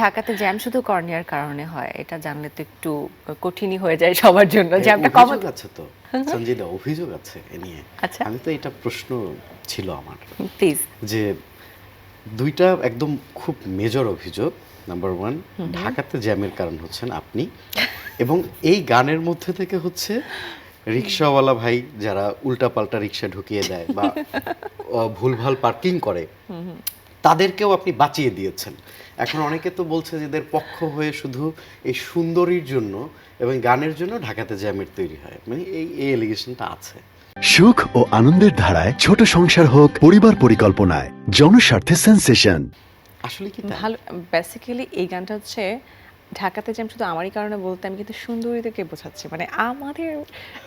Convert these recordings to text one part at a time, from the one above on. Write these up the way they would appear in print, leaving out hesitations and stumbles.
ঢাকাতে জ্যাম শুধু কর্নিয়ার কারণে হয়, এটা জানলে তো একটু কঠিনই হয়ে যায় সবার জন্য। জ্যামটা কমন অভিযোগ আছে তো সঞ্জিদা, অভিযোগ আছে এ নিয়ে। আচ্ছা, আমি তো এটা প্রশ্ন ছিল আমার প্লিজ। যে দুইটা একদম খুব মেজর অভিযোগ। নাম্বার ওয়ান, ঢাকাতে জ্যামের কারণ হচ্ছেন আপনি, এবং এই গানের মধ্যে থেকে হচ্ছে রিক্সাওয়ালা ভাই যারা উল্টাপাল্টা রিক্সা ঢুকিয়ে দেয় বা ভুলভাল পার্কিং করে, তাদেরকেও আপনি বাঁচিয়ে দিয়েছেন। এখন অনেকে তো বলছে যে এদের পক্ষ হয়ে শুধু এই সুন্দরীর জন্য এবং গানের জন্য ঢাকাতে জ্যামের তৈরি হয়, মানে এই এলিগেশনটা আছে। সুখ ও আনন্দের ধারায় ছোট সংসার হোক পরিবার পরিকল্পনায় জনস্বার্থে সেন্সেশন। আসলে কি তাই? ভালো। বেসিক্যালি এই গানটা হচ্ছে ঢাকাতে জ্যাম শুধু আমারই কারণে বলতে আমি কিন্তু সুন্দরীদেরকে বোঝাচ্ছি, মানে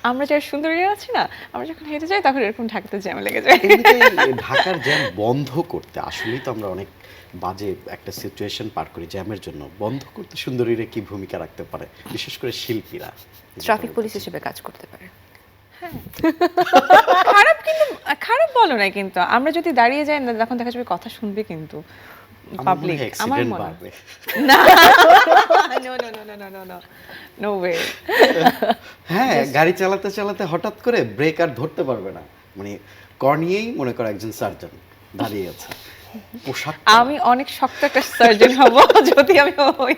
আমরা যারা সুন্দরী আছি না, আমরা যখন হেঁটে যাই তখন এরকম ঢাকাতে জ্যাম লেগে যায়। এমনিতেই ঢাকার জ্যাম বন্ধ করতে আসলেই তো আমরা অনেক বাজে একটা সিচুয়েশন পার করি। জ্যামের জন্য বন্ধ করতে সুন্দরীরা কি ভূমিকা রাখতে পারে, বিশেষ করে শিল্পীরা? ট্রাফিক পুলিশ হিসেবে কাজ করতে পারে। হ্যাঁ, খারাপ কিন্তু খারাপ বলো না, কিন্তু আমরা যদি দাঁড়িয়ে যাই না তখন দেখা যাবে কথা শুনবে কিন্তু পাবলিক। আমার মনে হয় না, no no no no no no no no way. হ্যাঁ, গাড়ি চালাতে চালাতে হঠাৎ করে ব্রেক আর ধরতে পারবে না, মানে কর্নিয়েই মনে করো একজন সার্জন দাঁড়িয়ে আছে, পোশাক। আমি অনেক শক্ত একটা সার্জন হব যদি আমি ওই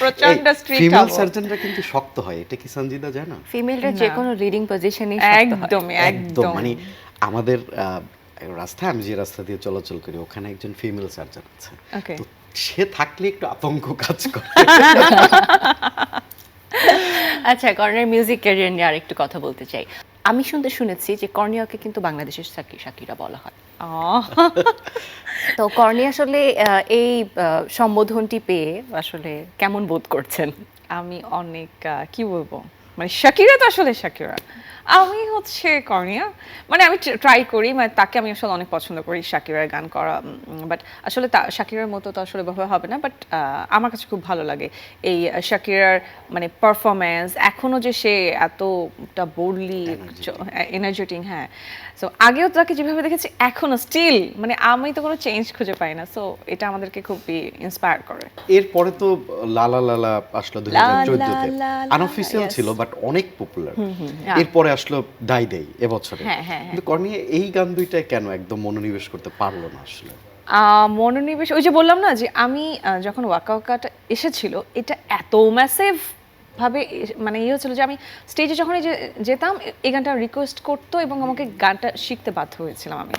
প্রচন্ড স্ট্রিক্ট হব। ফিমেল সার্জনরা কিন্তু শক্ত হয়, এটা কি সঞ্জিদা জানো? ফিমেলরা যে কোনো রিডিং পজিশনে একদম একদম, মানে আমাদের রাস্তায়, আমি যে রাস্তা দিয়ে চলাচল করি ওখানে একজন ফিমেল সার্জন আছে, তো সে থাকলে একটু আতঙ্ক কাজ করে। আচ্ছা, কর্নিয়ার মিউজিক ক্যারিয়ার নিয়ে আরেকটু কথা বলতে চাই। আমি শুনেছি যে কর্নিয়াকে কিন্তু বাংলাদেশের শাকিরা বলা হয়। তো কর্নিয়া আসলে এই সম্বোধনটি পেয়ে আসলে কেমন বোধ করছেন? আমি অনেক কি বলবো, মানে শাকিরা তো আসলে শাকিরা, আমি হচ্ছে কর্নিয়া। মানে আমি ট্রাই করি, মানে তাকে আমি আসলে অনেক পছন্দ করি শাকিরার গান করা, বাট আসলে শাকিরার মতো তো আসলে ভাবে হবে না, বাট আমার কাছে খুব ভালো লাগে এই শাকিরার মানে পারফরমেন্স। এখনো যে সে এতটা বোল্ডলি এনার্জেটিক, হ্যাঁ। সো আগেও তাকে যেভাবে দেখেছি এখনো স্টিল, মানে আমি তো কোনো চেঞ্জ খুঁজে পাই না। সো এটা আমাদেরকে খুবই ইন্সপায়ার করে। এরপরে তো লালা লালা আসলো 2014-তে, আনঅফিশিয়াল ছিল বাট অনেক পপুলার। এরপরে আসলো দাই দেই এবছরে। কিন্তু কর্নিয়া এই গান দুইটায় কেন একদম মনোনিবেশ করতে পারলো না আসলে? মনোনিবেশ, ওই যে বললাম না যে আমি যখন ওয়াকা ওয়াকাটা এসেছিল, এটা এত ম্যাসিভ ভাবে মানে ইয়ে হচ্ছিল যে আমি স্টেজে যখন যেতাম এই গানটা রিকোয়েস্ট করতো এবং আমাকে গানটা শিখতে বাধ্য হয়েছিলাম আমি।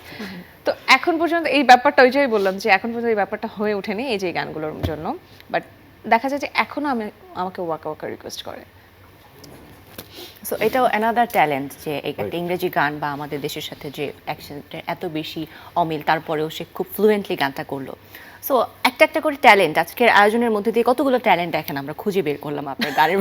তো এখন পর্যন্ত এই ব্যাপারটা, ওই যে বললাম যে এখন পর্যন্ত এই ব্যাপারটা হয়ে ওঠেনি এই যে গানগুলোর জন্য, বাট দেখা যায় যে এখনো আমাকে ওয়াকা ওয়াকা রিকোয়েস্ট করে। সো এটাও অ্যানাদার ট্যালেন্ট যে একটা ইংরেজি গান বা আমাদের দেশের সাথে যে অ্যাকসেন্টের এত বেশি অমিল, তারপরেও সে খুব ফ্লুয়েন্টলি গানটা করলো। সো একটা একটা করে ট্যালেন্ট, আজকের আয়োজনের মধ্যে দিয়ে কতগুলো ট্যালেন্ট দেখেন আমরা খুঁজে বের করলাম আপনার গানের